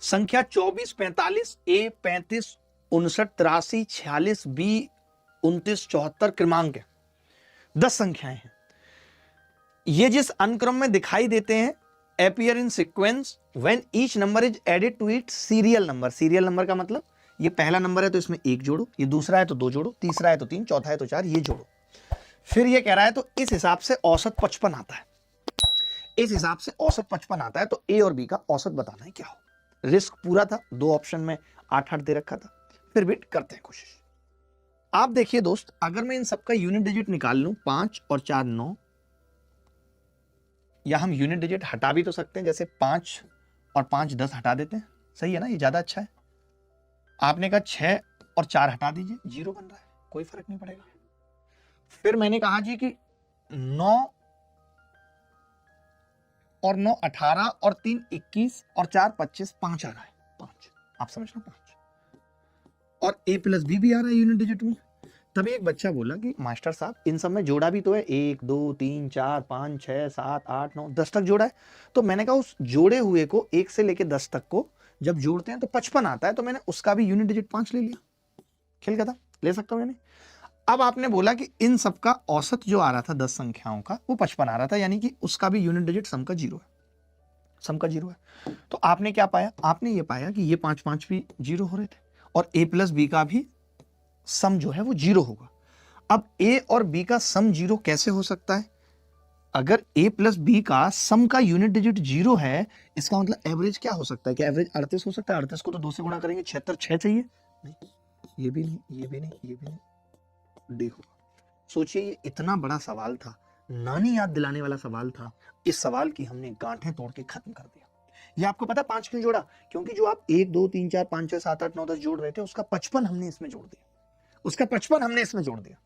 संख्या 24, 45, ए 35, 59, 83, 46, बी 29, 74 क्रमांक है। 10 संख्याएं हैं। ये जिस अनुक्रम में दिखाई देते हैं, appear in sequence when each number is added to its serial number। Serial number का मतलब ये पहला नंबर है तो इसमें 1 जोड़ो, ये दूसरा है तो 2 जोड़ो, तीसरा है तो 3, चौथा है तो 4, ये जोड़ो। फिर ये कह रहा है तो इस हिसाब से औसत 55 आता है। इस हिसाब से औसत 55 आता है तो ए और बी का औसत बताना है क्या हो। रिस्क पूरा था, 2 ऑप्शन में 8-8 दे रखा था, फिर भी करते हैं कोशिश। आप देखिए दोस्त, अगर मैं इन सबका यूनिट डिजिट निकाल लूं, 5 और 4 9, या हम यूनिट डिजिट हटा भी तो सकते हैं, जैसे 5 और 5 10 हटा देते हैं, सही है ना, ये ज्यादा अच्छा है। आपने कहा 6 और 4 हटा दीजिए, 0 बन रहा है, कोई फर्क नहीं पड़ेगा। फिर मैंने कहा जी कि 9 और 9 18 और 3 21 और 4 25, 5 आ रहा है, 5, आप समझना 5, और a प्लस बी भी आ रहा है यूनिट डिजिट में। तभी एक बच्चा बोला कि मास्टर साहब इन सब में जोड़ा भी तो है, 1 2 3 4 5 6 7 8 9 10 तक जोड़ा है। तो मैंने कहा उस जोड़े हुए को 1 से लेके 10 तक को जब जोड़ते हैं तो 55 आता है, तो मैंने उसका भी यूनिट डिजिट 5 ले लिया। खेल खत्म, ले सकता हूं मैंने। अब आपने बोला कि इन सबका औसत जो आ रहा था 10 संख्याओं का वो 55 आ रहा था, यानी कि उसका भी यूनिट डिजिट सम का 0 है, सम का 0 है। तो आपने क्या पाया? आपने ये पाया कि ये 5 5 भी 0 हो रहे थे और a प्लस बी का भी सम जो है वो 0 होगा। अब a और b का सम 0 कैसे हो सकता है? अगर a प्लस बी का सम का यूनिट डिजिट 0 है, इसका मतलब एवरेज क्या हो सकता है? क्या एवरेज 38 हो सकता है? 38 को तो 2 से गुणा करेंगे, 76 6 चाहिए, नहीं, ये भी नहीं, ये भी नहीं, ये भी नहीं, डी होगा। सोचिए ये इतना बड़ा सवाल था, नानी याद दिलाने वाला सवाल था, इस सवाल की हमने गांठें तोड़ के खत्म कर दिया। ये आपको पता 5 क्यों जोड़ा? क्योंकि जो आप 1 2 3 4 5 6 7 8 9 10 जोड़ रहे थे, उसका 55 हमने इसमें जोड़ दिया, उसका 55 हमने इसमें जोड़ दिया।